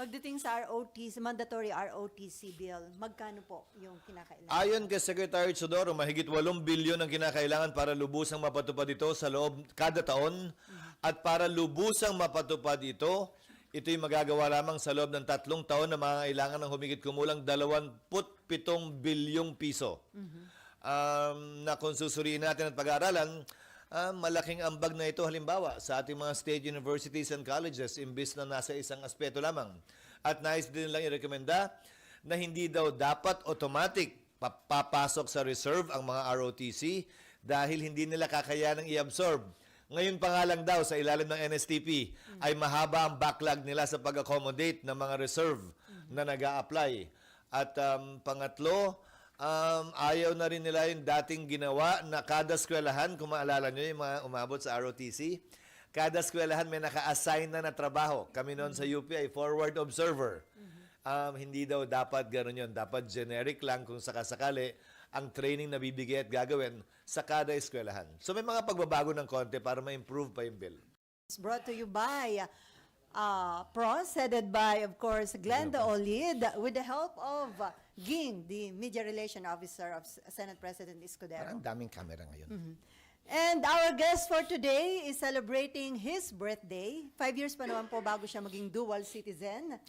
Pagdating sa ROTC, mandatory ROTC bill, magkano po yung kinakailangan? Ayon kay Secretary Chodoro, mahigit 8 bilyon ang kinakailangan para lubusang mapatupad ito sa loob kada taon. At para lubusang mapatupad ito'y magagawa lamang sa loob ng 3 taon na mangangailangan ng humigit kumulang 27 bilyong piso. Na kung susuriin natin at pag-aaralan, malaking ambag na ito halimbawa sa ating mga state universities and colleges imbis na nasa isang aspeto lamang. At nais din lang irekomenda na hindi daw dapat automatic papasok sa reserve ang mga ROTC dahil hindi nila kakayanang i-absorb. Ngayon pa nga lang daw sa ilalim ng NSTP ay mahaba ang backlog nila sa pag-accommodate ng mga reserve na nag-a-apply. At pangatlo, ayaw na rin nila yung dating ginawa na kada eskwelahan, kung maalala nyo yung mga umabot sa ROTC, kada eskwelahan may naka-assign na trabaho. Kami noon sa UP ay forward observer. Hindi daw dapat gano'n yun. Dapat generic lang kung sakasakali ang training na bibigay at gagawin sa kada eskwelahan. So may mga pagbabago ng konti para ma-improve pa yung bill. It's brought to you by PROS, headed by, of course, Glenda Olid, with the help of Ging, the Media Relation Officer of Senate President Escudero. Parang daming camera ngayon. And our guest for today is celebrating his birthday. 5 years pa naman po bago siya maging dual citizen.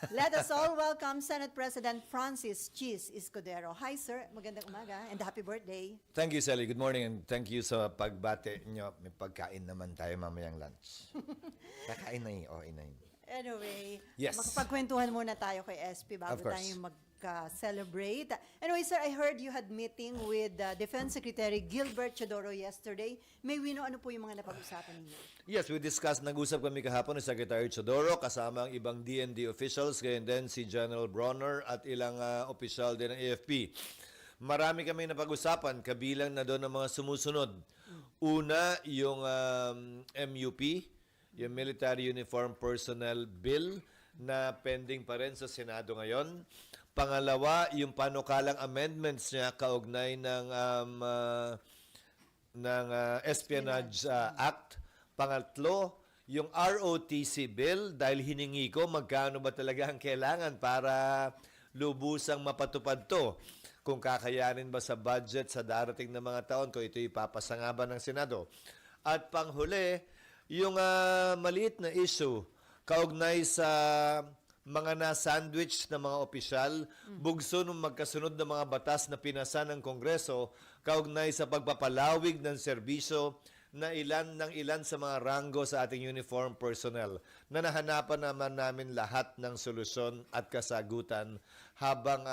Let us all welcome Senate President Francis Chis Escudero. Hi, sir. Magandang umaga and happy birthday. Thank you, Sally. Good morning and thank you sa pagbate nyo. May pagkain naman tayo mamayang lunch. Kakain na yun. Inayin. Anyway, Yes. makapagkwentuhan muna tayo kay SP bago Of course. tayo magka-celebrate. Anyway, sir, I heard you had meeting with Defense Secretary Gilbert Chodoro yesterday. May we know ano po yung mga napag-usapan ninyo? Yes, we discussed, nag-usap kami kahapon ni Secretary Chodoro kasama ang ibang DND officials, gayon din si General Bronner at ilang opisyal din ng AFP. Marami kami napag-usapan, kabilang na doon ang mga sumusunod. Una, yung MUP, yung Military Uniform Personnel Bill na pending pa rin sa Senado ngayon. Pangalawa, yung panukalang amendments niya kaugnay ng Espionage Act. Pangatlo, yung ROTC bill dahil hiningi ko magkano ba talaga ang kailangan para lubusang mapatupad to. Kung kakayanin ba sa budget sa darating na mga taon ko ito ipapasangaba ng Senado. At panghuli, yung maliit na issue kaugnay sa mga na-sandwich na mga opisyal, bugso ng magkasunod na mga batas na pinasa ng Kongreso kaugnay sa pagpapalawig ng serbisyo na ilan sa mga ranggo sa ating uniform personnel na nahanapan naman namin lahat ng solusyon at kasagutan habang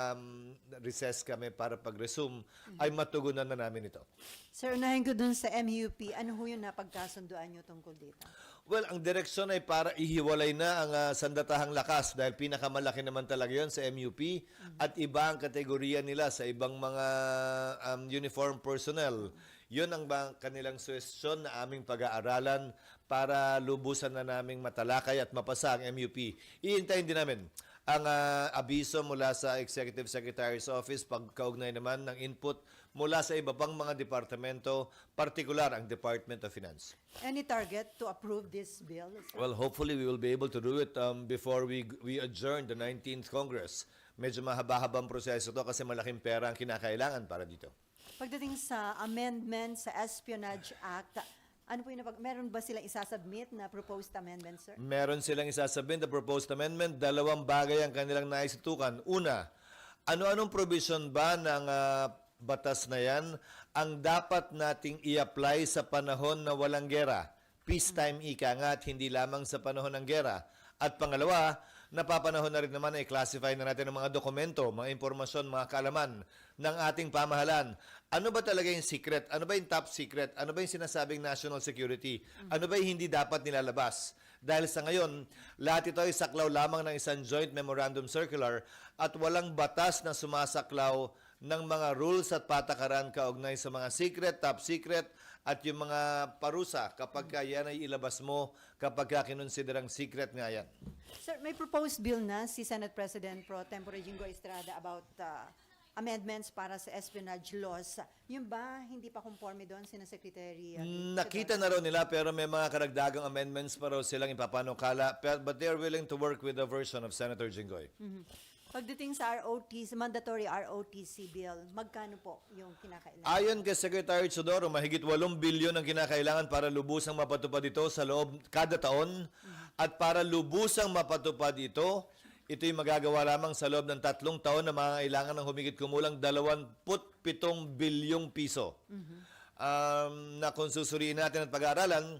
recess kami para pag-resume ay matugunan na namin ito. Sir, unahin ko dun sa MUP. Ano ho yung napagkasunduan nyo tungkol dito? Well, ang direksyon ay para ihiwalay na ang sandatahang lakas dahil pinakamalaki naman talaga yon sa MUP at iba ang kategorya nila sa ibang mga uniform personnel. Yun ang kanilang suwestyon na aming pag-aaralan para lubusan na naming matalakay at mapasa ang MUP. Iintayin din namin ang abiso mula sa Executive Secretary's Office, pagkaugnay naman ng input mula sa iba pang mga departamento, partikular ang Department of Finance. Any target to approve this bill? Sir? Well, hopefully we will be able to do it before we adjourn the 19th Congress. Medyo mahaba-habang proseso to kasi malaking pera ang kinakailangan para dito. Pagdating sa amendment sa Espionage Act, ano po yung meron ba silang isasubmit na proposed amendment, sir? Meron silang isasabihin na proposed amendment. 2 bagay ang kanilang naisitukan. Una, ano-anong provision ba ng batas na yan ang dapat nating i-apply sa panahon na walang gera? Peacetime ika nga at hindi lamang sa panahon ng gera. At pangalawa, napapanahon na rin naman na i-classify na natin ang mga dokumento, mga impormasyon, mga kaalaman ng ating pamahalaan. Ano ba talaga yung secret? Ano ba yung top secret? Ano ba yung sinasabing national security? Ano ba yung hindi dapat nilalabas? Dahil sa ngayon, lahat ito ay saklaw lamang ng isang joint memorandum circular at walang batas na sumasaklaw ng mga rules at patakaran kaugnay sa mga secret, top secret, at yung mga parusa kapag yan ay ilabas mo kapag kinonsiderang secret nga yan. Sir, may proposed bill na si Senate President Pro Tempore Jingo Estrada about amendments para sa espionage laws. Yung ba, hindi pa conforme doon, sina Secretary? Nakita na raw nila pero may mga karagdagang amendments pa raw silang ipapanukala but they're willing to work with the version of Senator Jinggoy. Pagdating sa ROTC, mandatory ROTC bill, magkano po yung kinakailangan? Ayon kay Secretary Chodoro, mahigit 8 bilyon ang kinakailangan para lubusang mapatupad ito sa loob kada taon at para lubusang mapatupad ito, ito'y magagawa lamang sa loob ng 3 taon na mangangailangan ng humigit kumulang 27 bilyong piso. Na kung susuriin natin at pag-aaralan,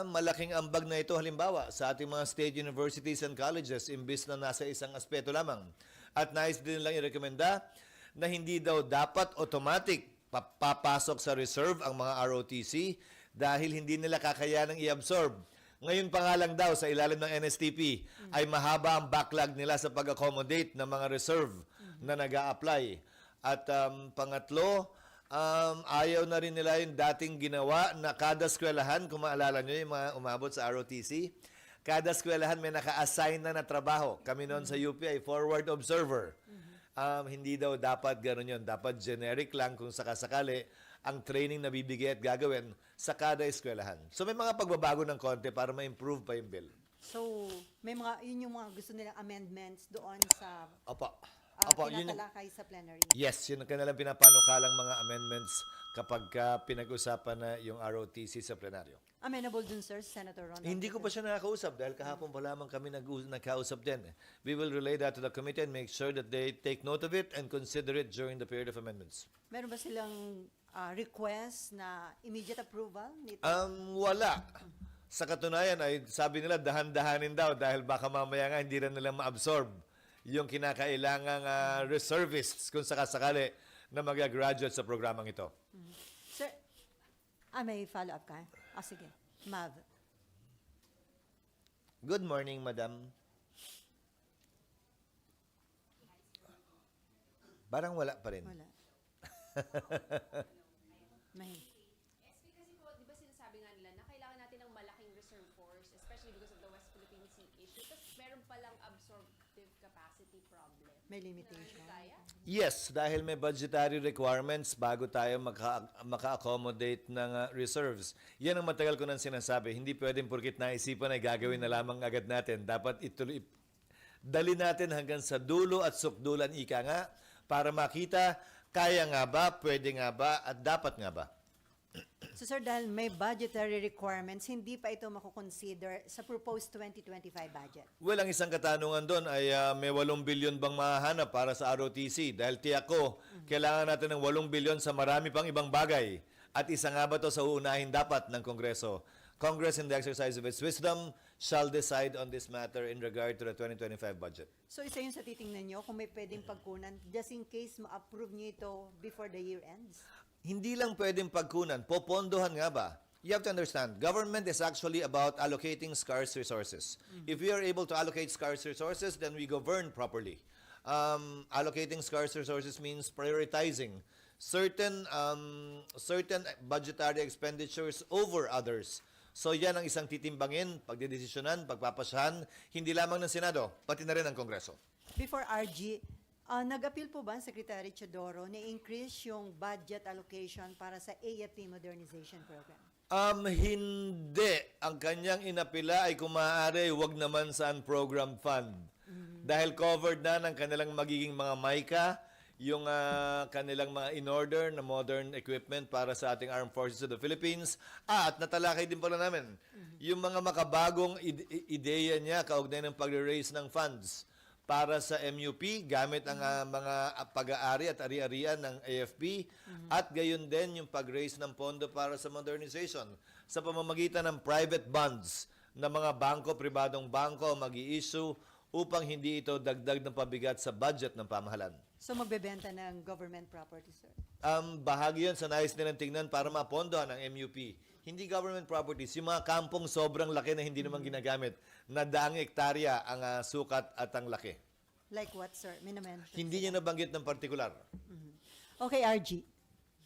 malaking ambag na ito halimbawa sa ating mga state universities and colleges imbis na nasa isang aspeto lamang. At nais din nilang irekomenda na hindi daw dapat automatic papasok sa reserve ang mga ROTC dahil hindi nila kakayanang i-absorb. Ngayon pa nga lang daw sa ilalim ng NSTP ay mahaba ang backlog nila sa pag-accommodate ng mga reserve na nag-a-apply. At pangatlo, ayaw na rin nila yung dating ginawa na kada eskwelahan, kung maalala nyo yung mga umabot sa ROTC, kada eskwelahan may naka-assign na trabaho. Kami noon sa UP ay forward observer. Hindi daw dapat gano'n yun. Dapat generic lang kung sakasakali ang training na bibigay at gagawin sa kada eskwelahan. So may mga pagbabago ng konti para ma-improve pa yung bill. So, may mga, yun yung mga gusto nilang amendments doon sa Opo. Yun yung- tinatalakay sa plenary. Yes, yun ang kanilang pinapanukalang mga amendments kapag pinag-usapan na yung ROTC sa plenaryo. Amenable dun, sir, Senator Ron. Hindi ko pa siya nakakausap dahil kahapon pa lamang kami nagkausap din. We will relay that to the committee and make sure that they take note of it and consider it during the period of amendments. Meron ba silang request na immediate approval nito? Wala. Sa katunayan ay sabi nila dahan-dahanin daw dahil baka mamaya nga hindi rin nila ma-absorb yung kinakailangang reservists kung sakasakali na mag-graduate sa programang ito. Sir, may follow-up ka? Sige. Mav. Good morning, madam. Parang wala pa rin. Wala. May. SP kasi po, di ba sinasabi nga nila na kailangan natin ng malaking reserve force, especially because of the West Philippine Sea issue. Tapos meron palang absorptive capacity problem. May limitation. Kaya? Yes, dahil may budgetary requirements bago tayo maka-accommodate ng reserves. Yan ang matagal ko nang sinasabi. Hindi pwedeng porkit naisipan ay gagawin na lamang agad natin. Dapat ituloy, dali natin hanggang sa dulo at sukdulan ika nga para makita kaya nga ba, pwede nga ba, at dapat nga ba. So, sir, dahil may budgetary requirements, hindi pa ito makukonsider sa proposed 2025 budget. Well, ang isang katanungan doon ay may 8 bilyon bang mahahanap para sa ROTC? Dahil tiyak ko, kailangan natin ng 8 bilyon sa marami pang ibang bagay. At isa nga ba ito sa uunahin dapat ng Kongreso? Congress, in the exercise of its wisdom, shall decide on this matter in regard to the 2025 budget. So, isa yun sa titingnan nyo kung may pwedeng pagkunan just in case ma-approve nyo ito before the year ends. Hindi lang pwedeng pagkunan, popondohan nga ba? You have to understand, government is actually about allocating scarce resources. If we are able to allocate scarce resources, then we govern properly. Allocating scarce resources means prioritizing certain budgetary expenditures over others. So yan ang isang titimbangin, pagdedesisyonan, pagpapasyahan, hindi lamang ng Senado, pati na rin ng Kongreso. Before RG, nag-appeal po ba ang Secretary Chodoro na increase yung budget allocation para sa AFP Modernization Program? Hindi. Ang kanyang inapila ay kung maaari, wag naman sa program fund. Dahil covered na ng kanilang magiging mga MICA, yung kanilang mga in-order na modern equipment para sa ating Armed Forces of the Philippines. At natalakay din pala namin, yung mga makabagong ideya niya kaugnay ng pag-raise ng funds para sa MUP gamit ang mga pag-aari at ari-arian ng AFP at gayon din yung pag-raise ng pondo para sa modernization sa pamamagitan ng private bonds na mga bangko, pribadong bangko mag-i-issue upang hindi ito dagdag ng pabigat sa budget ng pamahalaan. So, magbebenta ng government property, sir? Bahagi yun sa nais nilang tingnan para mapondohan ang MUP. Hindi government properties, yung mga kampong sobrang laki na hindi naman ginagamit, na daang hektarya ang sukat at ang laki. Like what, sir? May na-mention. Hindi niya nabanggit ng partikular. Okay, RG.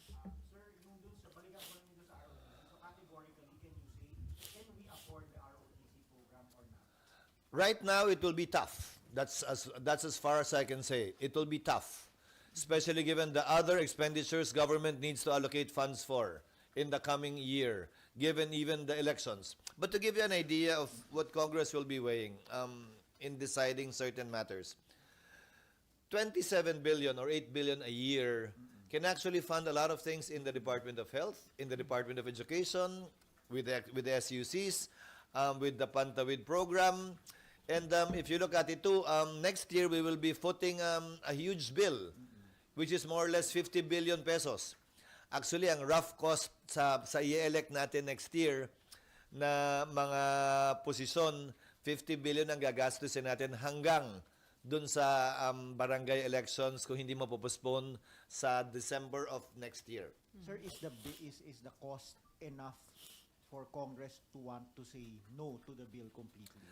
Sir, yung dun sa balikan ko nyo sa ROTC, so categorically, can you say, can we afford the ROTC program or not? Right now, it will be tough. That's as far as I can say. It will be tough. especially given the other expenditures government needs to allocate funds for in the coming year, given even the elections. But to give you an idea of what Congress will be weighing in deciding certain matters, 27 billion or 8 billion a year can actually fund a lot of things in the Department of Health, in the Department of Education, with the SUCs, with the Pantawid program. And if you look at it too, next year we will be footing a huge bill, which is more or less 50 billion pesos. Actually, ang rough cost sa i-elect natin next year na mga posisyon, 50 billion ang gagastusin natin hanggang dun sa barangay elections kung hindi mo postpone sa December of next year. Sir, is the cost enough for Congress to want to say no to the bill completely?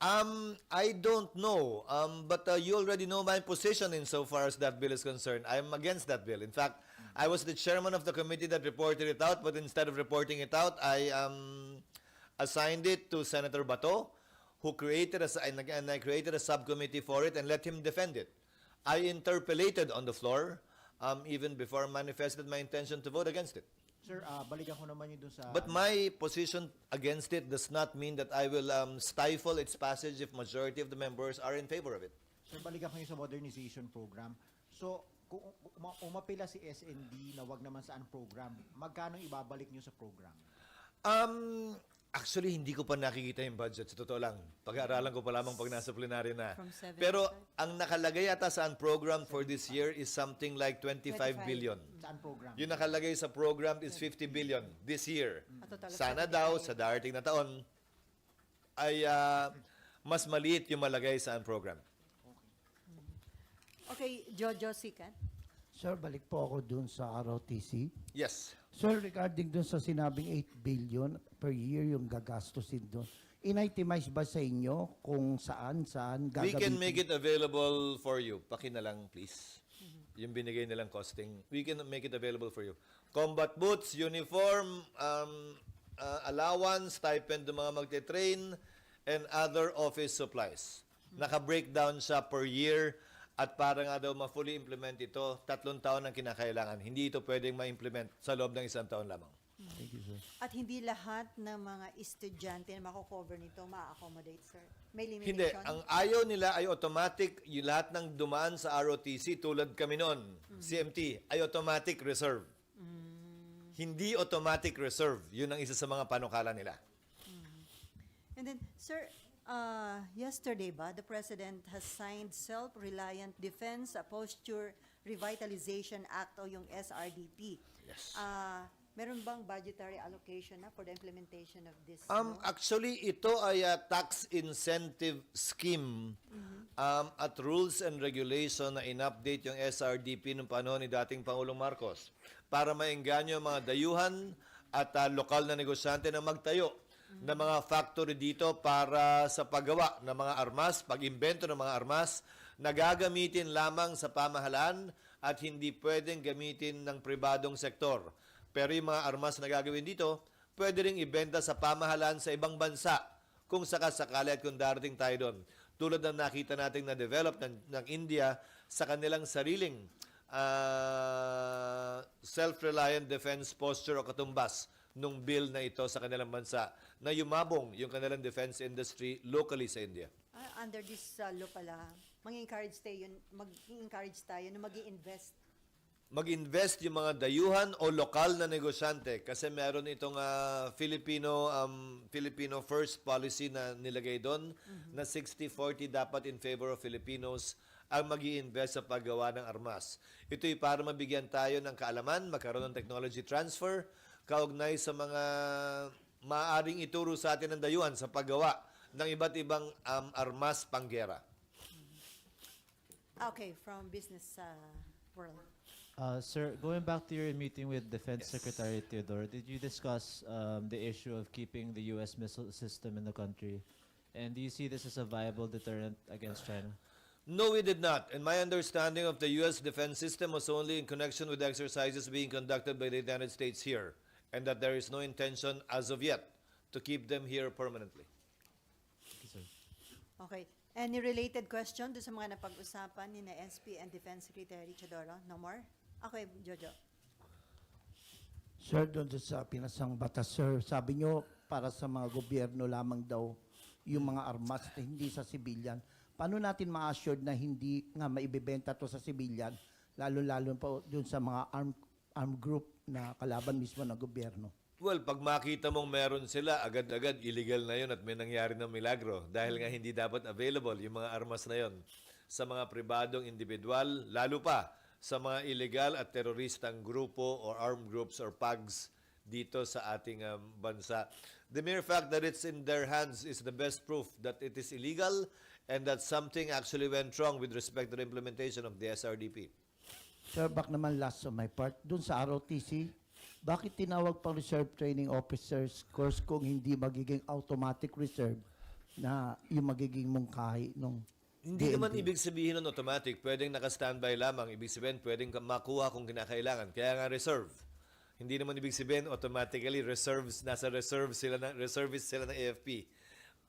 I don't know, but you already know my position insofar as that bill is concerned. I'm against that bill. In fact, I was the chairman of the committee that reported it out, but instead of reporting it out, I assigned it to Senator Bato, who created and I created a subcommittee for it and let him defend it. I interpellated on the floor, even before I manifested my intention to vote against it. Sir, balikan ko naman yun dun sa... But my position against it does not mean that I will stifle its passage if majority of the members are in favor of it. Sir, balikan ko yung sa modernization program. So, kung umapila si SND na wag naman saan program, magkano ibabalik nyo sa program? Actually, hindi ko pa nakikita yung budget. Sa totoo lang. Pag-aaralan ko pa lamang pag nasa plenary na. From 75. Pero ang nakalagay yata sa program for this year is something like 25 billion. Saan program? Yung nakalagay sa program is 50 billion this year. A total of Sana 75. daw sa darating na taon ay mas maliit yung malagay sa program. Okay, Jojo Sikat. Sir, balik po ako dun sa ROTC. Yes. Sir, regarding dun sa sinabing 8 billion per year yung gagastusin dun, in-itemize ba sa inyo kung saan We gagamitin? can make it available for you. Paki na lang, please. Yung binigay nilang costing. We can make it available for you. Combat boots, uniform, allowance, stipend ng mga magte-train, and other office supplies. Naka-breakdown siya per year at para nga daw ma-fully implement ito, 3 taon ang kinakailangan. Hindi ito pwedeng ma-implement sa loob ng 1 taon lamang. Thank you, sir. At hindi lahat ng mga estudyante na mako-cover nito ma-accommodate, sir. May limitation? Hindi. Ang ayaw nila ay automatic, yung lahat ng dumaan sa ROTC, tulad kami noon, CMT, ay automatic reserve. Hindi automatic reserve. Yun ang isa sa mga panukala nila. And then, sir, yesterday ba, the President has signed Self-Reliant Defense Posture Revitalization Act o yung SRDP. Yes. Meron bang budgetary allocation na for the implementation of this law? Actually, ito ay tax incentive scheme at rules and regulation na in-update yung SRDP noong panahon ni dating Pangulong Marcos para maengganyo ang mga dayuhan at lokal na negosyante na magtayo ng mga factory dito para sa paggawa ng mga armas, pag-imbento ng mga armas na gagamitin lamang sa pamahalaan at hindi pwedeng gamitin ng pribadong sektor. Pero yung mga armas na gagawin dito, pwede ring ibenta sa pamahalaan sa ibang bansa kung sakasakali at kung darating tayo doon. Tulad ng nakita nating na-develop ng India sa kanilang sariling self-reliant defense posture o katumbas nung bill na ito sa kanilang bansa na yumabong yung kanilang defense industry locally sa India. Under this law pala, mag-encourage tayo na mag-i-invest. Mag-invest yung mga dayuhan o lokal na negosyante kasi meron itong Filipino first policy na nilagay doon na 60-40 dapat in favor of Filipinos ang mag-i-invest sa paggawa ng armas. Ito'y para mabigyan tayo ng kaalaman, magkaroon ng technology transfer, kaugnay sa mga maaaring ituro sa atin ng dayuhan sa paggawa ng iba't ibang armas panggera. Okay, from business world. Sir, going back to your meeting with Defense Secretary Theodore, did you discuss the issue of keeping the U.S. missile system in the country? And do you see this as a viable deterrent against China? No, we did not. And my understanding of the U.S. defense system was only in connection with exercises being conducted by the United States here, and that there is no intention as of yet to keep them here permanently. Thank you, sir. Okay. Any related question doon sa mga napag-usapan ni na SP and Defense Secretary Chodoro? No more? Okay, Jojo. Sir, doon sa pinasang batas, sir, sabi nyo para sa mga gobyerno lamang daw yung mga armas, hindi sa civilian. Paano natin ma-assured na hindi nga maibibenta to sa civilian, lalo-lalo pa doon sa mga armed group na kalaban mismo ng gobyerno? Well, pag makita mong meron sila, agad-agad illegal na yun at may nangyari ng milagro dahil nga hindi dapat available yung mga armas na yun sa mga pribadong individual, lalo pa sa mga illegal at teroristang grupo or armed groups or PAGs dito sa ating bansa. The mere fact that it's in their hands is the best proof that it is illegal and that something actually went wrong with respect to the implementation of the SRDP. Sir, back naman last on my part, doon sa ROTC, bakit tinawag pang Reserve Training Officers course kung hindi magiging automatic reserve na yung magiging mungkahi nung Hindi DND? naman ibig sabihin ng automatic, pwedeng naka-standby lamang. Ibig sabihin, pwedeng makuha kung kinakailangan. Kaya nga reserve. Hindi naman ibig sabihin automatically nasa reservice sila ng AFP.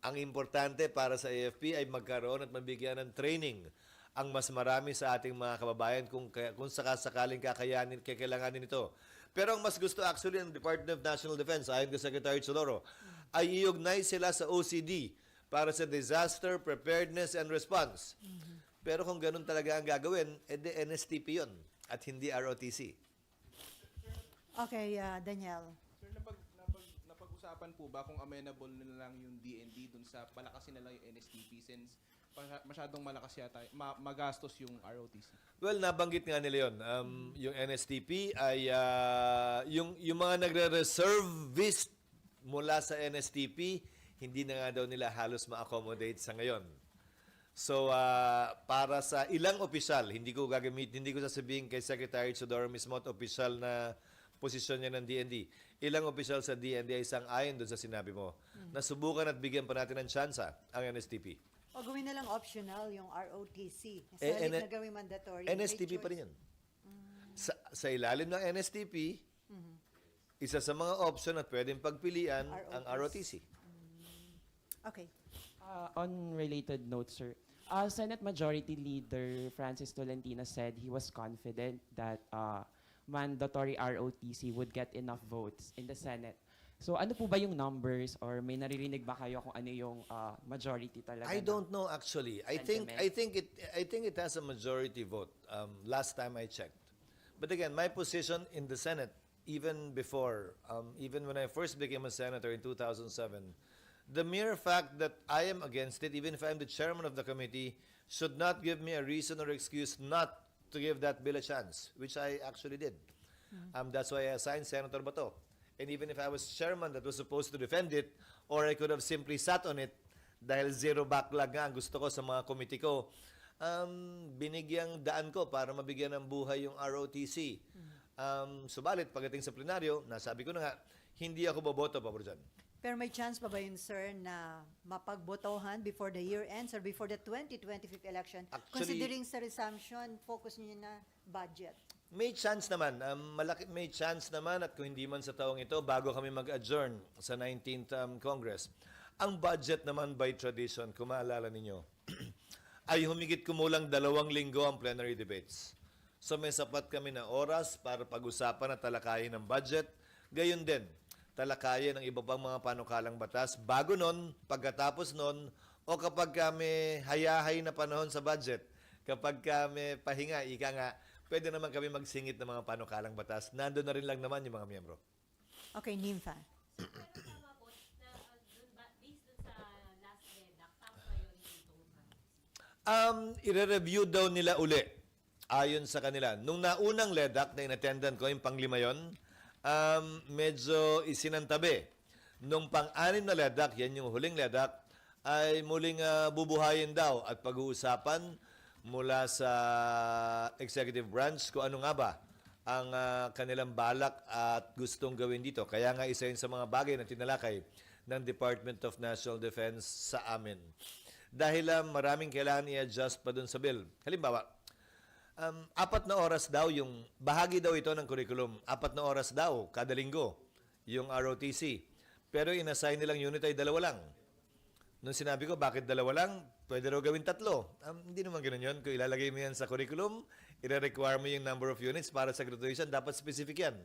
Ang importante para sa AFP ay magkaroon at mabigyan ng training ang mas marami sa ating mga kababayan kung sakasakaling kakailanganin ito. Pero ang mas gusto actually ng Department of National Defense, ayon kay Secretary Chodoro, ay iugnay sila sa OCD para sa Disaster Preparedness and Response. Pero kung ganun talaga ang gagawin, edi NSTP yun at hindi ROTC. Okay, Daniel. Sir, napag-usapan po ba kung amenable na lang yung DND dun sa palakasin na lang yung NSTP since masyadong malakas yata, magastos yung ROTC? Well, nabanggit nga nila yun. Yung NSTP ay yung mga nagre-reservist mula sa NSTP, hindi na nga daw nila halos ma-accommodate sa ngayon. So, para sa ilang opisyal, hindi ko sasabihin kay Secretary Chodoro mismo at opisyal na posisyon niya ng DND. Ilang opisyal sa DND ay sang-ayon doon sa sinabi mo. Nasubukan at bigyan pa natin ng tsansa ang NSTP. O gawin na lang optional yung ROTC. Sa Eh, halip na gawin mandatory. NSTP pa rin yun. Sa ilalim ng NSTP, isa sa mga option at pwedeng pagpilian ang ROTC. Okay. On related note, sir, Senate Majority Leader Francis Tolentino said he was confident that mandatory ROTC would get enough votes in the Senate. So ano po ba yung numbers or may naririnig ba kayo kung ano yung majority talaga? I don't know actually. I think it has a majority vote. Last time I checked. But again, my position in the Senate, even before, even when I first became a senator in 2007, the mere fact that I am against it, even if I'm the chairman of the committee, should not give me a reason or excuse not to give that bill a chance, which I actually did. That's why I assigned Senator Bato. And even if I was chairman that was supposed to defend it, or I could have simply sat on it, dahil zero backlog nga ang gusto ko sa mga committee ko, binigyang daan ko para mabigyan ng buhay yung ROTC. Subalit, pagdating sa plenaryo, nasabi ko na nga, hindi ako boboto pabor dyan. Pero may chance pa ba yun, sir, na mapagbotohan before the year ends or before the 2025 election? Actually, considering sa resumption, focus niyo na budget. May chance naman. May chance naman at kung hindi man sa taong ito, bago kami mag-adjourn sa 19th Congress. Ang budget naman by tradition, kung maalala ninyo, ay humigit kumulang 2 linggo ang plenary debates. So may sapat kami na oras para pag-usapan at talakayin ng budget. Gayon din, talakayin ng iba pang mga panukalang batas. Bago nun, pagkatapos nun, o kapag kami hayahay na panahon sa budget, kapag kami pahinga, ika nga, pwede naman kami magsingit ng mga panukalang batas. Nandun na rin lang naman yung mga miyembro. Okay, Nympha. Ire-review daw nila uli ayon sa kanila. Nung naunang LEDAC na inattendan ko, yung pang-5 yun, medyo isinantabi. Nung pang-6 na LEDAC, yan yung huling LEDAC, ay muling bubuhayin daw at pag-uusapan mula sa executive branch kung ano nga ba ang kanilang balak at gustong gawin dito. Kaya nga isa yun sa mga bagay na tinalakay ng Department of National Defense sa amin. Dahil maraming kailangan i-adjust pa dun sa bill. Halimbawa, 4 na oras daw yung, bahagi daw ito ng curriculum, 4 na oras daw kada linggo yung ROTC. Pero in-assign nilang unit ay 2 lang. Nung sinabi ko, bakit dalawa lang? Pwede raw gawin 3. Hindi naman ganun yun. Kung ilalagay mo yan sa curriculum, i-require mo yung number of units para sa graduation, dapat specific yan.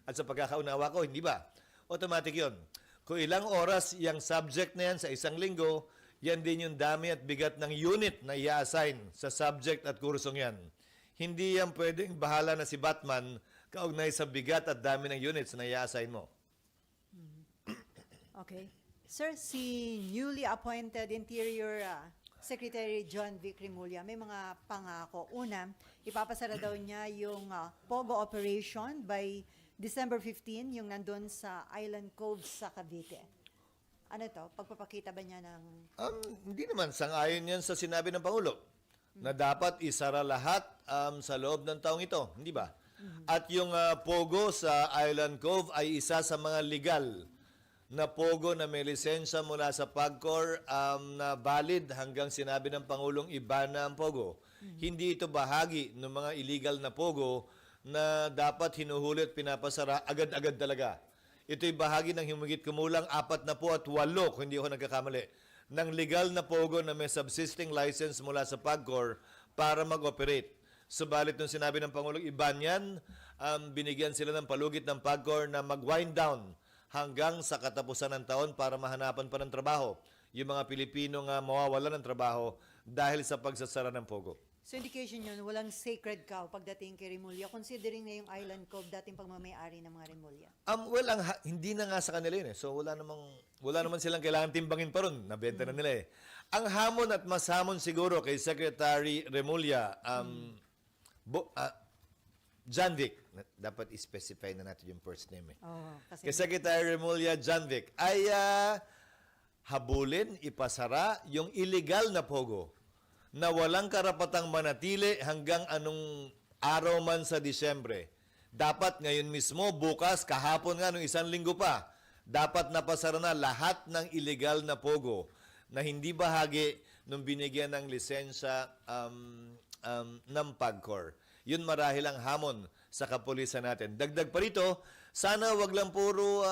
At sa pagkakaunawa ko, hindi ba? Automatic yun. Kung ilang oras yung subject na yan sa isang linggo, yan din yung dami at bigat ng unit na i-assign sa subject at kursong yan. Hindi yan pwedeng bahala na si Batman kaugnay sa bigat at dami ng units na i-assign mo. Okay. Sir, si newly appointed Interior Secretary John Vic Remulla, may mga pangako. Una, ipapasara daw niya yung POGO operation by December 15, yung nandun sa Island Cove sa Cavite. Ano to? Pagpapakita ba niya ng... Hindi naman. Sang-ayon yan sa sinabi ng Pangulo na dapat isara lahat sa loob ng taong ito. Hindi ba? At yung POGO sa Island Cove ay isa sa mga legal na POGO na may lisensya mula sa PAGCOR na valid hanggang sinabi ng Pangulong iba na ang POGO. Hindi ito bahagi ng mga illegal na POGO na dapat hinuhuli at pinapasara agad-agad talaga. Ito'y bahagi ng humigit kumulang 48 kung hindi ako nagkakamali, ng legal na POGO na may subsisting license mula sa PAGCOR para mag-operate. Subalit nung sinabi ng Pangulong iba niyan, binigyan sila ng palugit ng PAGCOR na mag-wind down hanggang sa katapusan ng taon para mahanapan pa ng trabaho yung mga Pilipino nga mawawalan ng trabaho dahil sa pagsasara ng POGO. So indication yun, walang sacred cow pagdating kay Remulla, considering na yung Island Cove dating pagmamayari ng mga Remulla. Hindi na nga sa kanila yun eh. So wala naman silang kailangan timbangin pa ron. Nabenta na nila eh. Ang hamon at mas hamon siguro kay Secretary Remulla, John Vic, dapat i-specify na natin yung first name eh. Kay Secretary Remulla John Vic ay habulin, ipasara yung illegal na POGO na walang karapatang manatili hanggang anong araw man sa Disyembre. Dapat ngayon mismo, bukas, kahapon nga, nung 1 linggo pa, dapat napasara na lahat ng illegal na POGO na hindi bahagi nung binigyan ng lisensya ng PAGCOR. Yun marahil ang hamon sa kapulisan natin. Dagdag pa rito, sana wag lang puro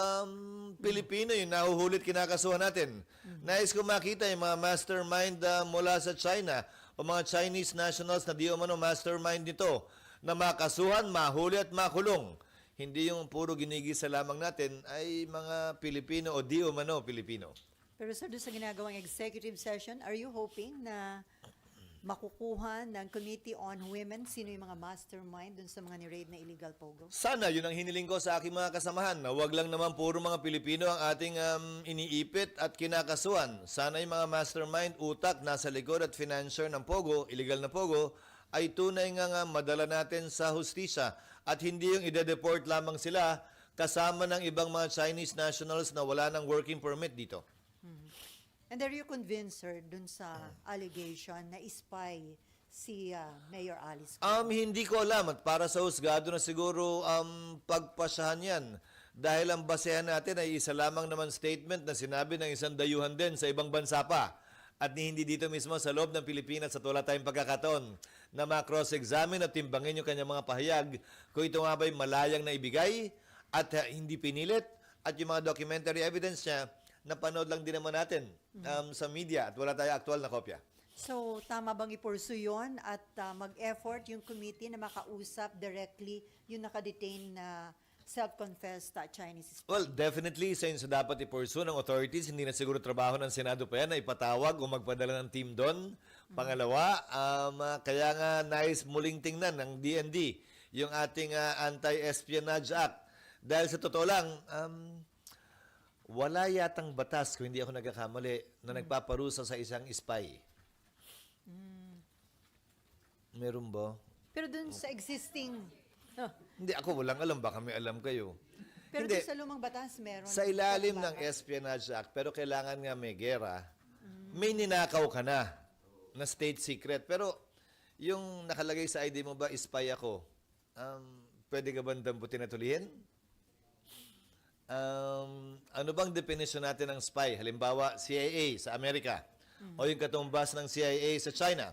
Pilipino yung nahuhulit kinakasuhan natin. Nais ko makita yung mga mastermind mula sa China o mga Chinese nationals na di umano mastermind nito na makasuhan, mahuli at makulong. Hindi yung puro ginigisa lamang natin ay mga Pilipino o di umano Pilipino. Pero sir, doon sa ginagawang executive session, are you hoping na makukuha ng Committee on Women sino yung mga mastermind dun sa mga ni-raid na illegal POGO? Sana, yun ang hiniling ko sa aking mga kasamahan na wag lang naman puro mga Pilipino ang ating iniipit at kinakasuhan. Sana yung mga mastermind, utak, nasa likod at financier ng POGO, illegal na POGO, ay tunay nga madala natin sa hustisya at hindi yung ide-deport lamang sila kasama ng ibang mga Chinese nationals na wala ng working permit dito. And are you convinced, sir, dun sa allegation na spy si Mayor Alice? Hindi ko alam at para sa husgado na siguro pagpasyahan yan. Dahil ang basehan natin ay isa lamang naman statement na sinabi ng isang dayuhan din sa ibang bansa pa. At hindi dito mismo sa loob ng Pilipinas at wala tayong pagkakataon na ma-cross-examine at timbangin yung kanyang mga pahayag kung ito nga ba'y malayang na ibigay at hindi pinilit at yung mga documentary evidence niya napanood lang din naman natin sa media at wala tayong aktual na kopya. So, tama bang i-pursue yun at mag-effort yung committee na makausap directly yung nakadetain na self-confessed Chinese spy? Well, definitely, since dapat i-pursue ng authorities, hindi na siguro trabaho ng Senado pa yan na ipatawag o magpadala ng team doon. Pangalawa, kaya nga nais muling tingnan ng DND yung ating Anti-Espionage Act. Dahil sa totoo lang, wala yatang batas, kung hindi ako nagkakamali, na nagpaparusa sa isang spy. Meron ba? Pero dun sa existing... Hindi, ako walang alam. Baka may alam kayo. Pero Hindi. dun sa lumang batas, meron. Sa ilalim ng Espionage Act, pero kailangan nga may gera, may ninakaw ka na state secret. Pero yung nakalagay sa ID mo ba, spy ako, pwede ka bang damputin at hulihin? Ano bang definition natin ng spy? Halimbawa, CIA sa Amerika o yung katumbas ng CIA sa China.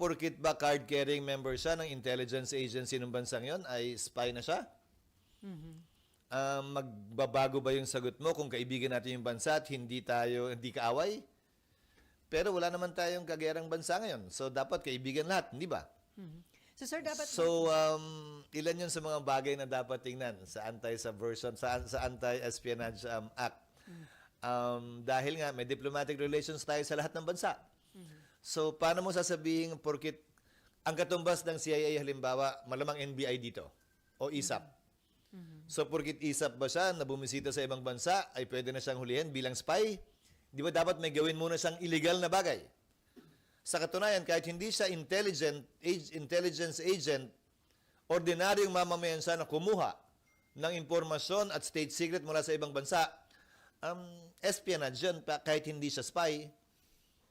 Porkit ba card-carrying member siya ng intelligence agency ng bansang yon ay spy na siya? magbabago ba yung sagot mo kung kaibigan natin yung bansa at hindi kaaway? Pero wala naman tayong kagerang bansa ngayon. So, dapat kaibigan lahat, hindi ba? So sir, dapat So, ilan yun sa mga bagay na dapat tingnan sa anti-subversion, sa Anti-Espionage Act. Dahil nga, may diplomatic relations tayo sa lahat ng bansa. So, paano mo sasabihin porkit ang katumbas ng CIA, halimbawa, malamang NBI dito o ISAP. So, porkit ISAP ba siya na bumisita sa ibang bansa, ay pwede na siyang hulihin bilang spy? Di ba dapat may gawin muna siyang illegal na bagay? Sa katunayan, kahit hindi siya intelligence agent, ordinaryong mamamayan siya na kumuha ng impormasyon at state secret mula sa ibang bansa, espionage yun, kahit hindi siya spy.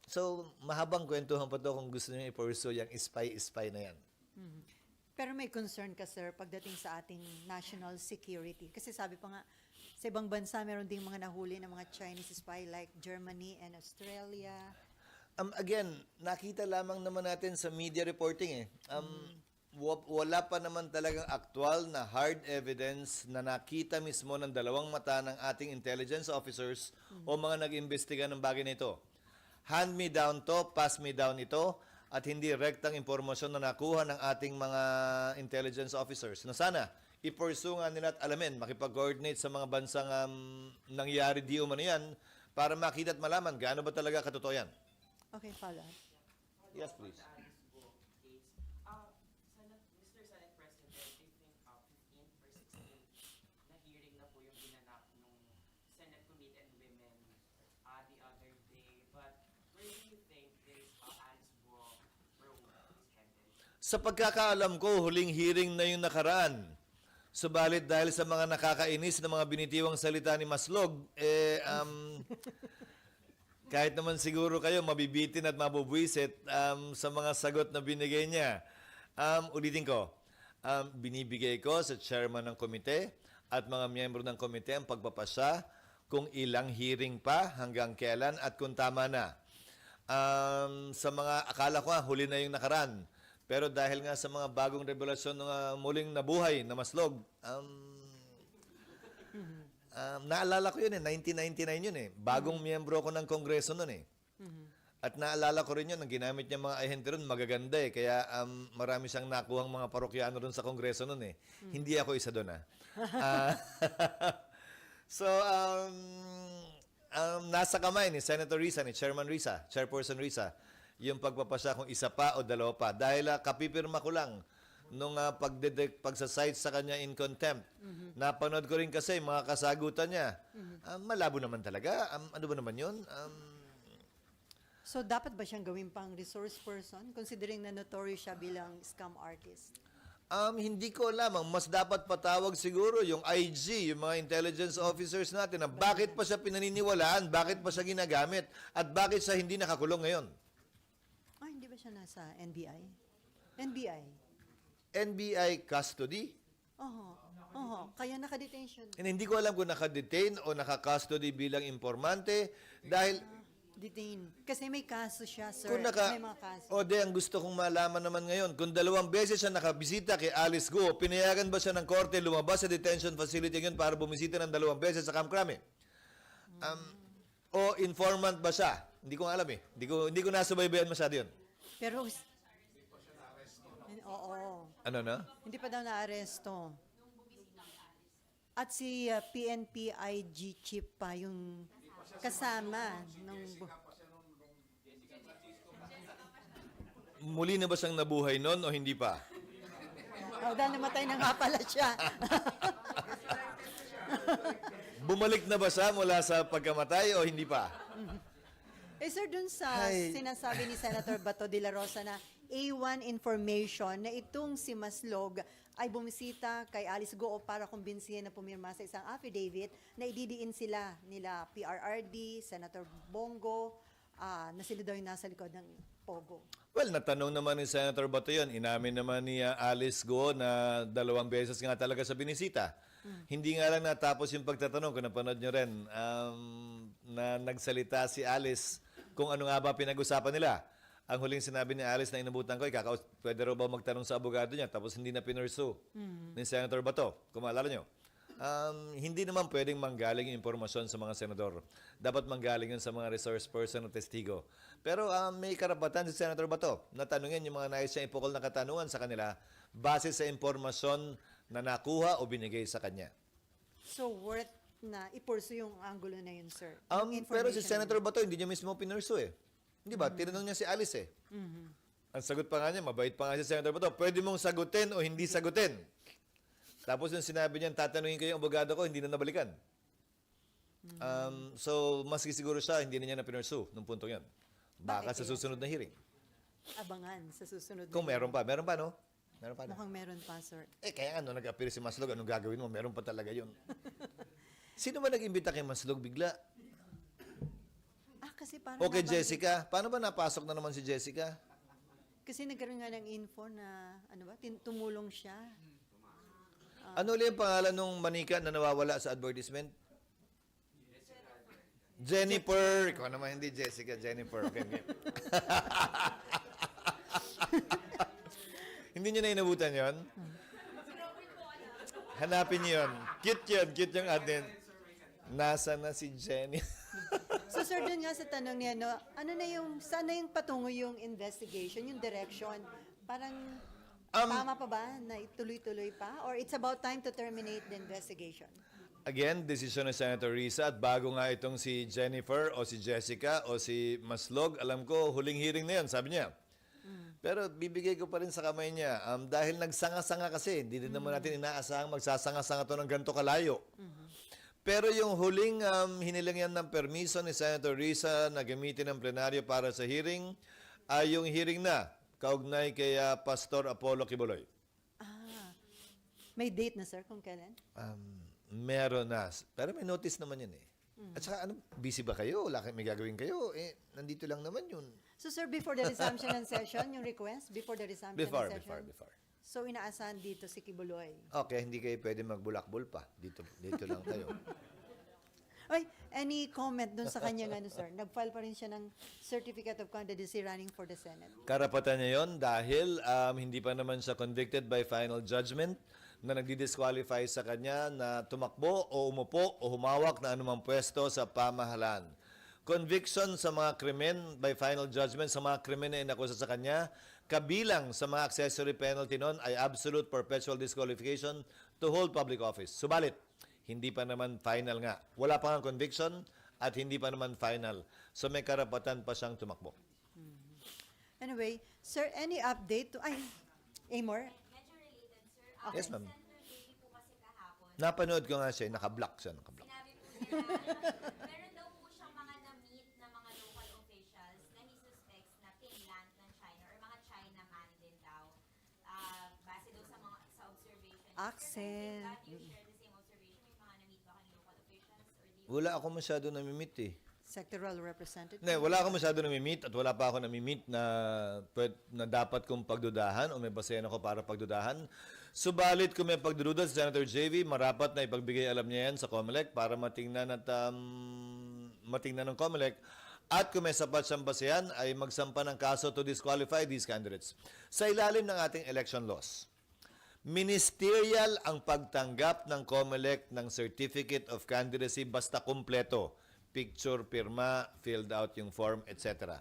So, mahabang kwentuhan pa to kung gusto niyo i-pursue yung spy na yan. Pero may concern ka, sir, pagdating sa ating national security. Kasi sabi pa nga, sa ibang bansa, meron ding mga nahuli ng mga Chinese spy like Germany and Australia. Again, nakita lamang naman natin sa media reporting wala pa naman talagang aktual na hard evidence na nakita mismo ng dalawang mata ng ating intelligence officers o mga nag-imbestiga ng bagay na ito. Hand me down to, pass me down ito, at hindi rektang impormasyon na nakuha ng ating mga intelligence officers. Na sana, i-pursue nga nila at alamin, makipag-coordinate sa mga bansang nangyari di umano yan para makita at malaman gaano ba talaga katotoo yan. Okay, follow. Yes, please. Mr. Senate President, I think 15 or 16 na hearing na po yung ginanap ng Senate Committee on Women the other day. But where do you think this Alice Guo role is headed? Sa pagkakaalam ko, huling hearing na yung nakaraan. Subalit dahil sa mga nakakainis na mga binitiwang salita ni Maslog, kahit naman siguro kayo mabibitin at mabubwisit sa mga sagot na binigay niya. Ulitin ko, binibigay ko sa chairman ng komite at mga miyembro ng komite ang pagpapasya kung ilang hearing pa, hanggang kailan at kung tama na. Sa mga akala ko huli na yung nakaraan. Pero dahil nga sa mga bagong revelasyon ng muling nabuhay na Maslog, naalala ko yun 1999 yun bagong miyembro ko ng Kongreso nun At naalala ko rin yun, ang ginamit niya mga ahente ron, magaganda Kaya marami siyang nakuhang mga parokyano ron sa Kongreso nun Hindi ako isa doon So, nasa kamay ni Senator Risa, ni Chairman Risa, Chairperson Risa, yung pagpapasya kung isa pa o dalawa pa. Dahil kapipirma ko lang nung pagsasite sa kanya in contempt. Napanood ko rin kasi mga kasagutan niya. Malabo naman talaga. Ano ba naman yun? So dapat ba siyang gawin pang resource person considering na notorious siya bilang scam artist? Hindi ko alam. Mas dapat patawag siguro yung IG, yung mga intelligence officers natin na bakit pa siya pinaniniwalaan, bakit pa siya ginagamit, at bakit siya hindi nakakulong ngayon. Hindi ba siya nasa NBI? NBI? NBI custody? Kaya naka-detention. And hindi ko alam kung naka-detain o naka-custody bilang informante dahil Detain. Kasi may kaso siya, sir. kung May mga kaso. ang gusto kong malaman naman ngayon, kung 2 beses siya nakabisita kay Alice Guo, pinayagan ba siya ng korte lumabas sa detention facility ngayon para bumisita ng 2 beses sa Camp Crame? O informant ba siya? Hindi ko alam Hindi ko nasubaybayan masyado yun. Pero, oo. Ano na? Hindi pa daw na-aresto. At si PNP IG chief pa yung kasama nung Muli na ba siyang nabuhay noon o hindi pa? dahil namatay na nga pala siya. Bumalik na ba siya mula sa pagkamatay o hindi pa? Sir, dun sa sinasabi ni Senator Bato de la Rosa na A1 information na itong si Maslog ay bumisita kay Alice Guo para kumbinsihin na pumirma sa isang affidavit na ididiin sila nila PRRD, Senator Bongo, na sila daw yung nasa likod ng Pogo. Well, natanong naman ni Senator Bato yun. Inamin naman ni Alice Guo na 2 beses nga talaga sa binisita. Hindi nga lang natapos yung pagtatanong, kung napanood nyo rin, na nagsalita si Alice kung ano nga ba pinag-usapan nila. Ang huling sinabi ni Alice na inabutan ko, pwede raw ba magtanong sa abogado niya, tapos hindi na pinursue ni Senator Bato, kung maalala nyo. Hindi naman pwedeng manggaling yung impormasyon sa mga senador. Dapat manggaling yun sa mga resource person o testigo. Pero may karapatan si Senator Bato na tanungin yung mga nais siyang ipukol na katanungan sa kanila base sa impormasyon na nakuha o binigay sa kanya. So, worth na ipursu yung angulo na yun, sir? Yung Pero si information Senator Bato, hindi niya mismo pinursu eh. Hindi ba? Tinanong niya si Alice eh. Ang sagot pa nga niya, mabait pa nga si Senator Bato, pwede mong sagutin o hindi sagutin. Tapos yung sinabi niya, tatanungin ko yung abogado ko, hindi na nabalikan. So, maski siguro siya, hindi na niya na pinursu nung puntong yan. Baka sa susunod na hearing. abangan sa susunod. Kung meron pa, no? Meron pa na. Mukhang meron pa, sir. Kaya ano, nag-appear si Maslog, anong gagawin mo? Meron pa talaga yun. Sino ba nag-imbita kay Maslog bigla? Kasi parang O kay nabanggit- Jessica? Paano ba napasok na naman si Jessica? Kasi nagkaroon nga ng info na, tumulong siya. Ano ulit yung pangalan nung manika na nawawala sa advertisement? Jennifer. Ikaw naman hindi Jessica, Jennifer. Okay. Hindi niyo na inabutan yon? Hanapin niyo yun. Cute yung atin. Nasa na si Jenny? So sir, dun nga sa tanong niya, saan na yung patungo yung investigation, yung direction? Parang tama pa ba na ituloy-tuloy pa? Or it's about time to terminate the investigation? Again, decision ni Senator Risa at bago nga itong si Jennifer o si Jessica o si Maslog, alam ko, huling hearing na yan, sabi niya. Pero bibigay ko pa rin sa kamay niya. Dahil nagsanga-sanga kasi, hindi din naman natin inaasahang magsasanga-sanga to ng ganito kalayo. Pero yung huling hinilang yan ng permiso ni Senator Risa na gamitin ng plenaryo para sa hearing, ay yung hearing na kaugnay kay Pastor Apollo Kibuloy. May date na sir kung kailan? Meron na. Pero may notice naman yan eh. At saka busy ba kayo? Wala may gagawin kayo? Nandito lang naman yun. So sir, before the resumption ng session, yung request, before the resumption Before. ng session? So inaasahan dito si Kibuloy. Okay, hindi kayo pwede magbulakbol pa. Dito lang kayo. Ay, any comment dun sa kanyang sir? Nag-file pa rin siya ng Certificate of Candidacy running for the Senate. Karapatan niya yon dahil hindi pa naman siya convicted by final judgment na nagdi-disqualify sa kanya na tumakbo o umupo o humawak na anumang pwesto sa pamahalaan. Conviction sa mga krimen by final judgment sa mga krimen na inakusa sa kanya, kabilang sa mga accessory penalty nun ay absolute perpetual disqualification to hold public office. Subalit, hindi pa naman final nga. Wala pa nga conviction at hindi pa naman final. So may karapatan pa siyang tumakbo. Anyway, sir, any update to... Amor? Medyo related, sir. Yes, ma'am. Senator Davey po kasi kahapon, Napanood ko nga siya, naka-block siya. Naka-block. sinabi po nila, meron daw po siyang mga na-meet na mga local officials na he suspects na pinlant ng China or mga China man din daw. Base daw sa observation. Axel. Do you share the same observation? May mga na-meet ba kayong local officials? Or do you... Wala ako masyado namimit eh. Sectoral representative? Wala ako masyado namimit at wala pa ako namimit na dapat kong pagdudahan o may basehan ako para pagdudahan. Subalit kung may pagdududa si Senator JV, marapat na ipagbigay alam niya yan sa COMELEC para matingnan ng COMELEC. At kung may sapat siyang basehan, ay magsampa ng kaso to disqualify these candidates. Sa ilalim ng ating election laws, ministerial ang pagtanggap ng COMELEC ng Certificate of Candidacy basta kumpleto. Picture, pirma, filled out yung form, etc.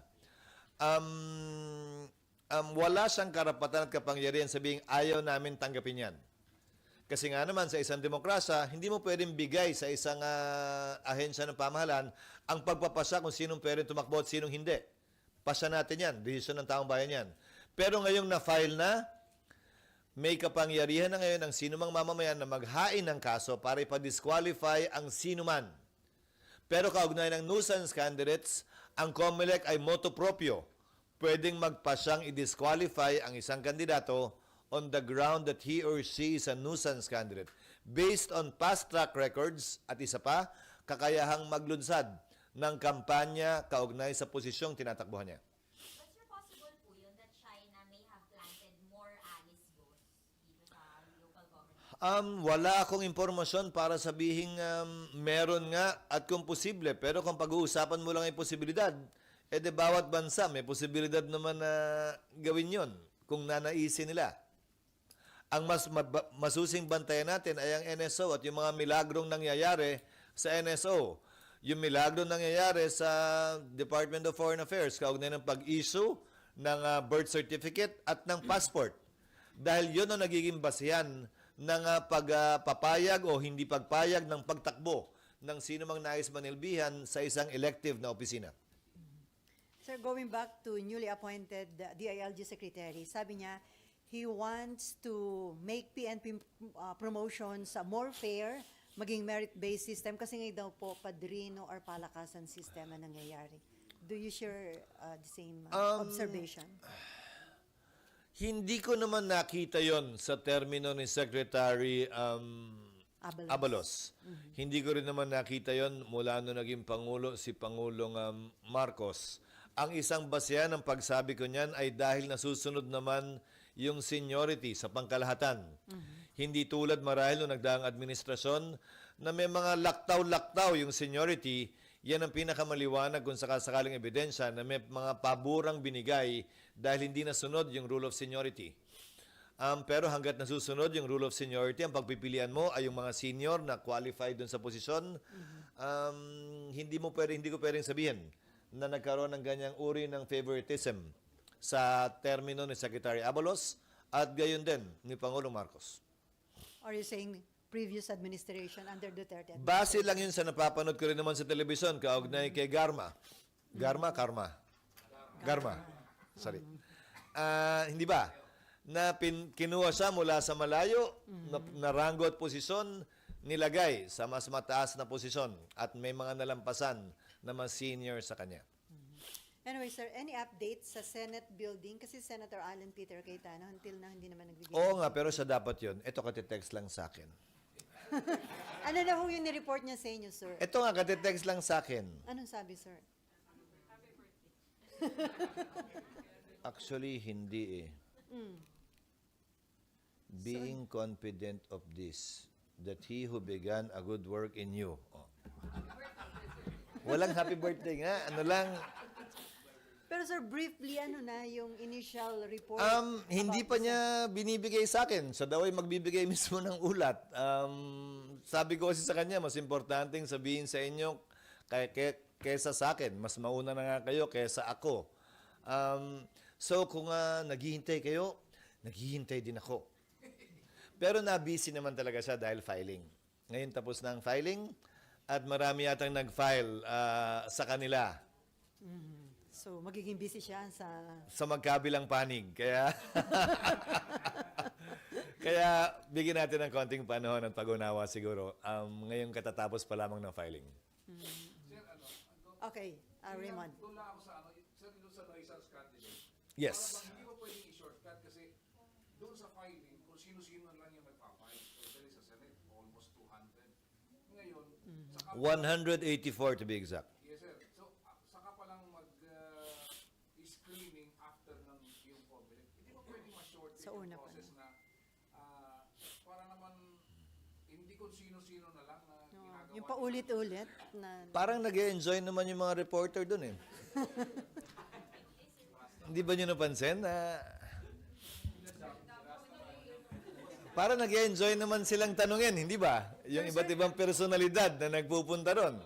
Wala siyang karapatan at kapangyarihan sabihing ayaw namin tanggapin yan. Kasi nga naman sa isang demokrasya, hindi mo pwedeng bigay sa isang ahensya ng pamahalaan ang pagpapasya kung sinong pwedeng tumakbo at sinong hindi. Pasya natin yan, desisyon ng taong bayan yan. Pero ngayong na-file na, may kapangyarihan na ngayon ang sinumang mamamayan na maghain ng kaso para ipa-disqualify ang sinuman. Pero kaugnay ng nuisance candidates, ang COMELEC ay motu proprio. Pwedeng magpasyang i-disqualify ang isang kandidato on the ground that he or she is a nuisance candidate based on past track records at isa pa, kakayahang maglunsad ng kampanya kaugnay sa posisyong tinatakbuhan niya. But sir, possible po yun that China may have planted more Alice votes dito sa local government? Wala akong impormasyon para sabihing meron nga at kung posible. Pero kung pag-uusapan mo lang ay posibilidad, de bawat bansa may posibilidad naman na gawin yon kung nanaisin nila. Ang masusing bantayan natin ay ang NSO at yung mga milagrong nangyayari sa NSO. Yung milagro nangyayari sa Department of Foreign Affairs, kaugnay ng pag-issue ng birth certificate at ng passport. Dahil yun ang nagiging basihan ng pagpapayag o hindi pagpayag ng pagtakbo ng sino mang nais manilbihan sa isang elective na opisina. Sir, going back to newly appointed DILG Secretary, sabi niya, he wants to make PNP promotions more fair, maging merit-based system, kasi nga daw po padrino or palakasan system na nangyayari. Do you share the same observation? Hindi ko naman nakita yon sa termino ni Secretary Abalos. Hindi ko rin naman nakita yon mula nung naging Pangulo si Pangulong Marcos. Ang isang basehan ng pagsabi ko niyan ay dahil nasusunod naman yung seniority sa pangkalahatan. Hindi tulad marahil nung nagdaang administrasyon na may mga laktaw-laktaw yung seniority. Yan ang pinakamaliwanag kung sakasakaling ebidensya na may mga paburang binigay dahil hindi nasunod yung rule of seniority. Pero hanggat nasusunod yung rule of seniority, ang pagpipilian mo ay yung mga senior na qualified dun sa posisyon, hindi ko pwedeng sabihin na nagkaroon ng ganyang uri ng favoritism sa termino ni Secretary Abalos at gayon din ni Pangulong Marcos. Or you saying previous administration under Duterte? Base lang yun sa napapanood ko rin naman sa telebisyon, kaugnay kay Garma. Garma. Sorry. Hindi ba? Na kinuha siya mula sa malayo, na ranggo at posisyon, nilagay sa mas mataas na posisyon at may mga nalampasan na mas senior sa kanya. Anyway, sir, any updates sa Senate building? Kasi Senator Alan Peter Cayetano, until na hindi naman nagbigay. Oo nga, pero siya dapat yun. Ito katitext lang sa akin. Ano na ho yung ni-report niya sa inyo, sir? Ito nga katitext lang sa akin. Anong sabi, sir? Actually, hindi eh. Being confident of this, that he who began a good work in you. Oh. Walang happy birthday nga. Ano lang. Pero sir, briefly, ano na yung initial report? Hindi pa niya binibigay sa akin. Siya daw ay magbibigay mismo ng ulat. Sabi ko kasi sa kanya, mas importanteng sabihin sa inyo kaysa sa akin. Mas mauna na nga kayo kaysa ako. So kung naghihintay kayo, naghihintay din ako. Pero na-busy naman talaga siya dahil filing. Ngayon tapos na ang filing at marami yatang nag-file sa kanila. So, magiging busy siya sa magkabilang panig. Kaya kaya bigyan natin ng konting panahon at pag-unawa siguro. Ngayong katatapos pa lamang ng filing. Okay, Raymond. Doon lang ako sa doon sa Rizal's candidate. Yes. Hindi mo pwedeng i-shortcut kasi doon sa filing, kung sino-sino lang yung nagpa-file. Especially sa Senate, almost 200. Ngayon, saka 184 to be exact. yes sir. So, saka pa lang mag-screening after ng yung public. Hindi mo pwedeng ma-shorten Sa yung una pa process na para naman hindi kung sino-sino na lang na ginagawa. Yung paulit-ulit na... Parang nag-enjoy naman yung mga reporter doon eh. Hindi ba nyo napansin na parang nag-enjoy naman silang tanungin, hindi ba? Yung iba't ibang personalidad na nagpupunta ron.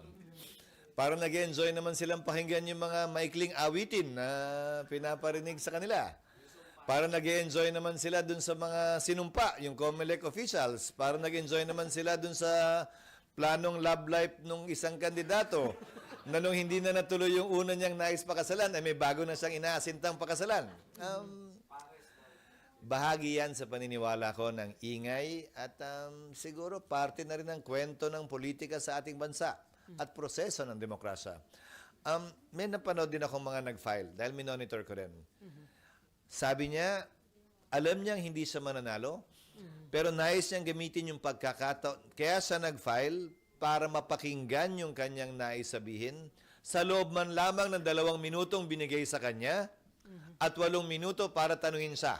Parang nag-enjoy naman silang pakinggan yung mga maikling awitin na pinaparinig sa kanila. Parang nag-enjoy naman sila dun sa mga sinumpa, yung COMELEC officials. Parang nag-enjoy naman sila dun sa planong love life nung isang kandidato na nung hindi na natuloy yung una niyang nais pakasalan, ay may bago na siyang inaasintang pakasalan. Bahagi yan sa paniniwala ko ng ingay at siguro parte na rin ng kwento ng politika sa ating bansa at proseso ng demokrasya. May napanood din akong mga nag-file dahil minonitor ko rin. Sabi niya, alam niyang hindi siya mananalo, pero nais niyang gamitin yung pagkakataon. Kaya siya nag-file para mapakinggan yung kanyang nais sabihin. Sa loob man lamang ng 2 minutong binigay sa kanya at 8 minuto para tanungin siya.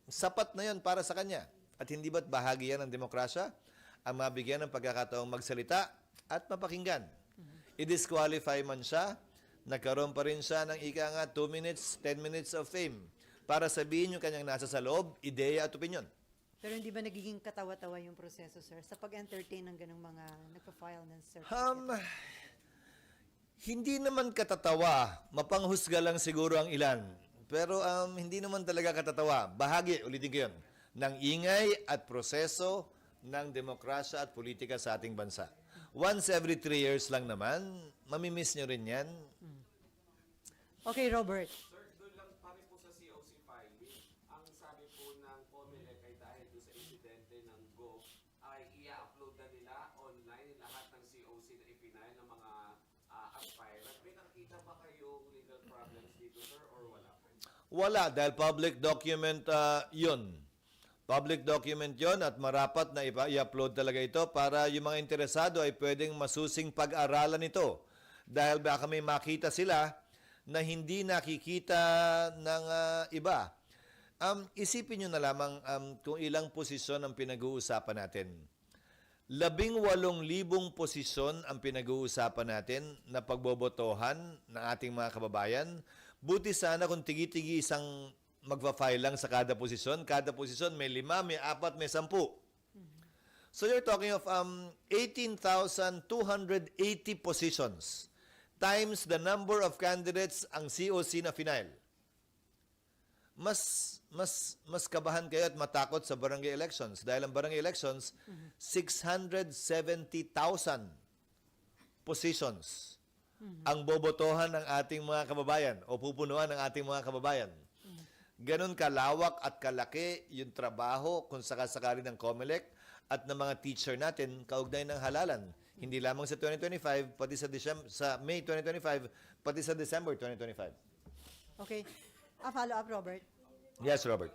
Sapat na yun para sa kanya. At hindi ba't bahagi yan ng demokrasya? Ang mabigyan ng pagkakataong magsalita at mapakinggan. I-disqualify man siya, nagkaroon pa rin siya ng 2 minutes, 10 minutes of fame. para sabihin yung kanyang nasa sa loob, ideya at opinion. Pero hindi ba nagiging katawa-tawa yung proseso, sir, sa pag-entertain ng ganung mga nagpa-file ng certificate? Hindi naman katatawa. Mapanghusga lang siguro ang ilan. Pero hindi naman talaga katatawa. Bahagi, ulitin ko yun, ng ingay at proseso ng demokrasya at politika sa ating bansa. Once every 3 years lang naman, mamimiss nyo rin yan. Okay, Robert. Sir, doon lang pa rin po sa COC filing, ang sabi po ng COMELEC ay dahil doon sa insidente ng Go, ay i-upload na nila online lahat ng COC na ipinail ng mga aspirant. May nakikita ba kayong legal problems dito, sir, or wala po? Wala, dahil public document yun. Public document yon at marapat na i-upload talaga ito para yung mga interesado ay pwedeng masusing pag-aralan ito. Dahil baka may makita sila na hindi nakikita ng iba. Isipin nyo na lamang kung ilang posisyon ang pinag-uusapan natin. 18,000 posisyon ang pinag-uusapan natin na pagbobotohan ng ating mga kababayan. Buti sana kung tigi-tigi isang magpa-file lang sa kada posisyon. Kada posisyon may 5, may 4, may 10. So you're talking of 18,280 positions times the number of candidates ang COC na final. Mas kabahan kayo at matakot sa barangay elections dahil ang barangay elections 670,000 positions ang bobotohan ng ating mga kababayan o pupunuan ng ating mga kababayan. Ganon kalawak at kalaki yung trabaho kung sakasakali ng COMELEC at ng mga teacher natin kaugnay ng halalan. Hindi lamang sa 2025, pati sa May 2025, pati sa December 2025. Okay. Follow up, Robert. Yes, Robert.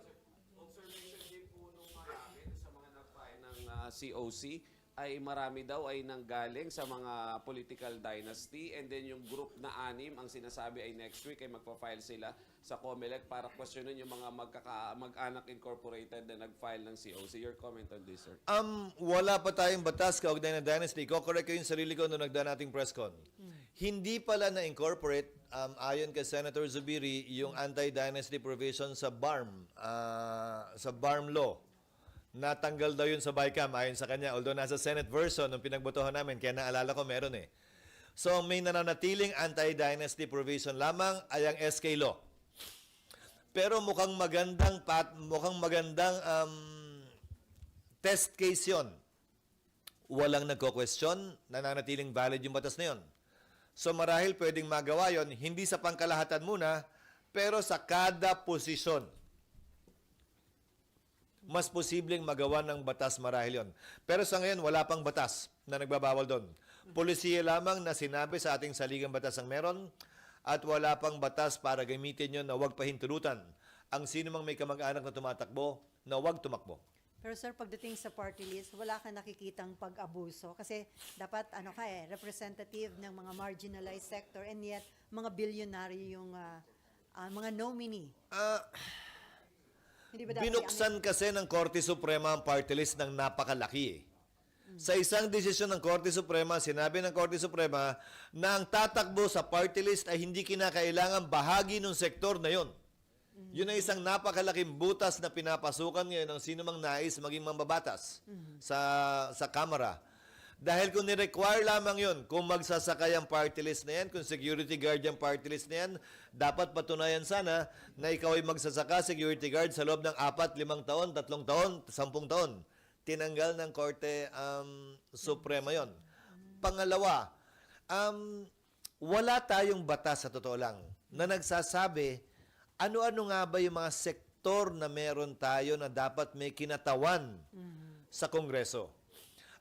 Observation din po nung marami sa mga nag-file ng COC ay marami daw ay nanggaling sa mga political dynasty and then yung group na 6 ang sinasabi ay next week ay magpa-file sila sa COMELEC para questionin yung mga mag-anak incorporated na nag-file ng COC. Your comment on this, sir? Wala pa tayong batas kaugnay ng dynasty. Ko-correct ko yung sarili ko nung nagdaan nating press con. Hindi pala na-incorporate, ayon kay Senator Zubiri, yung anti-dynasty provision sa BARM law. Natanggal daw yun sa BICAM ayon sa kanya. Although nasa Senate version nung pinagbotohan namin, kaya naalala ko meron eh. So may nananatiling anti-dynasty provision lamang ay ang SK law. Pero mukhang magandang test case yun. Walang nagko-question, nananatiling valid yung batas na yun. So marahil pwedeng magawa yon hindi sa pangkalahatan muna, pero sa kada posisyon. Mas posibleng magawa ng batas marahil yon. Pero sa ngayon, wala pang batas na nagbabawal doon. Polisiya lamang na sinabi sa ating saligang batas ang meron at wala pang batas para gamitin yun na huwag pahintulutan ang sino mang may kamag-anak na tumatakbo na huwag tumakbo. Pero sir, pagdating sa party list, wala kang nakikitang pag-abuso kasi dapat representative ng mga marginalized sector and yet mga billionaire yung mga nominee. Hindi ba dapat Binuksan kasi ng Korte Suprema ang party list ng napakalaki eh. Sa isang desisyon ng Korte Suprema, sinabi ng Korte Suprema na ang tatakbo sa party list ay hindi kinakailangan bahagi ng sektor na yon. Yun ay isang napakalaking butas na pinapasukan ngayon ng sino mang nais maging mambabatas sa Kamara. Dahil kung ni-require lamang yun, kung magsasakay ang party list na yan, kung security guard yung party list na yan, dapat patunayan sana na ikaw ay magsasaka security guard sa loob ng 4, 5 taon, 3 taon, 10 taon. Tinanggal ng Korte Suprema yon. Pangalawa, wala tayong batas sa totoo lang na nagsasabi ano-ano nga ba yung mga sektor na meron tayo na dapat may kinatawan sa Kongreso.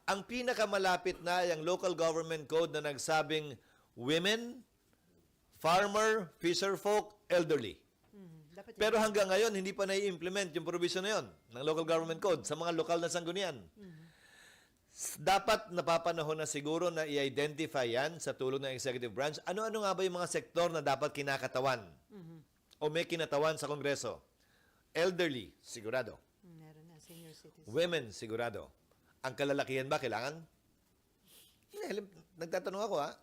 Ang pinakamalapit na ay ang local government code na nagsabing women, farmer, fisherfolk, elderly. Pero hanggang ngayon, hindi pa nai-implement yung provision na yun ng local government code sa mga lokal na sanggunian. Dapat napapanahon na siguro na i-identify yan sa tulong ng executive branch. Ano-ano nga ba yung mga sektor na dapat kinakatawan o may kinatawan sa Kongreso? Elderly, sigurado. Meron na, senior citizens. Women, sigurado. Ang kalalakihan ba kailangan? Hindi, nagtatanong ako ha.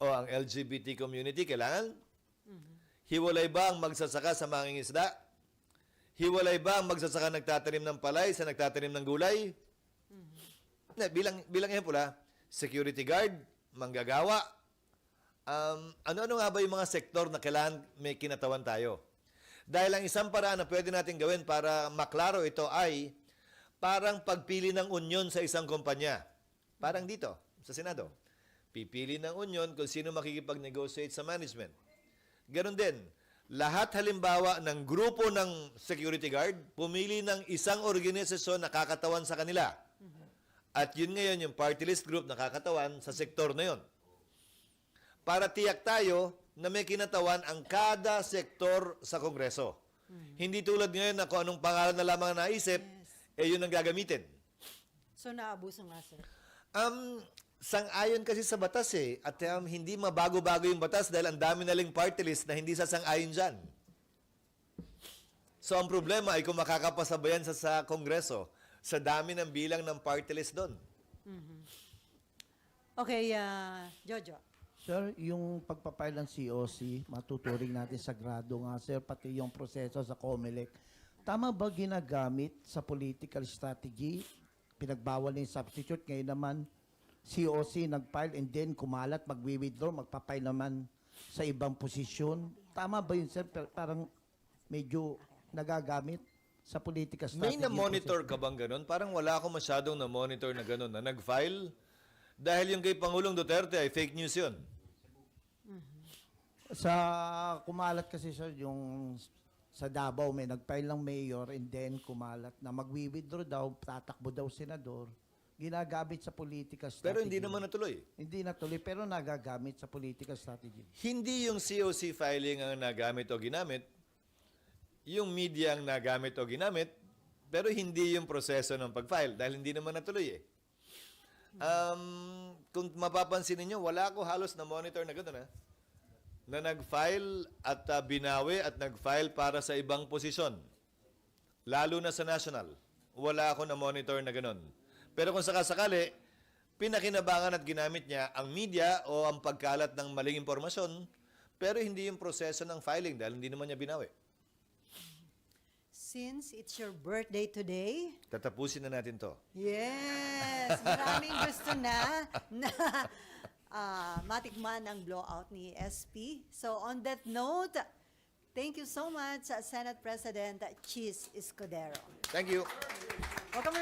O ang LGBT community kailangan? Hiwalay ba ang magsasaka sa mangingisda? Hiwalay ba ang magsasaka nagtatanim ng palay sa nagtatanim ng gulay? Bilang ehemplo, security guard, manggagawa, ano-ano nga ba yung mga sektor na kailangan may kinatawan tayo? Dahil ang isang paraan na pwede natin gawin para maklaro ito ay parang pagpili ng union sa isang kumpanya. Parang dito, sa Senado. Pipili ng union kung sino makikipag-negotiate sa management. Ganon din, lahat halimbawa ng grupo ng security guard, pumili ng isang organisasyon na kakatawan sa kanila. At yun ngayon, yung party list group na kakatawan sa sektor na yun. Para tiyak tayo na may kinatawan ang kada sektor sa Kongreso. Hindi tulad ngayon na kung anong pangalan na lamang naisip, yun ang gagamitin. So, naabuso nga, sir. Sang-ayon kasi sa batas at hindi mabago-bago yung batas dahil ang dami naling party list na hindi sasang-ayon dyan. So, ang problema ay kung makakapasabayan sa Kongreso sa dami ng bilang ng party list doon. Okay, Jojo. Sir, yung pagpapile ng COC, matuturing natin sagrado nga, sir, pati yung proseso sa COMELEC. Tama ba ginagamit sa political strategy? Pinagbawal na yung substitute. Ngayon naman, COC nag-file and then kumalat, magwi-withdraw, magpapile naman sa ibang posisyon. Tama ba yun, sir? Parang medyo nagagamit sa political strategy. May na-monitor ka bang ganun? Parang wala ako masyadong na-monitor na ganun, na nag-file. Dahil yung kay Pangulong Duterte ay fake news yun. Sa kumalat kasi, sir, yung sa Davao, may nag-file ng mayor and then kumalat na magwi-withdraw daw, tatakbo daw senador. Ginagamit sa political strategy. Pero hindi naman natuloy. Hindi natuloy, pero nagagamit sa political strategy. Hindi yung COC filing ang nagamit o ginamit, yung media ang nagamit o ginamit, pero hindi yung proseso ng pag-file dahil hindi naman natuloy Kung mapapansin niyo, wala ako halos na monitor na gano'n na nag-file at binawi at nag-file para sa ibang posisyon. Lalo na sa national. Wala ako na monitor na gano'n. Pero kung sakasakali, pinakinabangan at ginamit niya ang media o ang pagkalat ng maling impormasyon, pero hindi yung proseso ng filing dahil hindi naman niya binawi. Since it's your birthday today, Tatapusin na natin to. yes, maraming gusto na matikman ang blowout ni SP. So on that note, thank you so much, Senate President Chis Escudero. Thank you. Welcome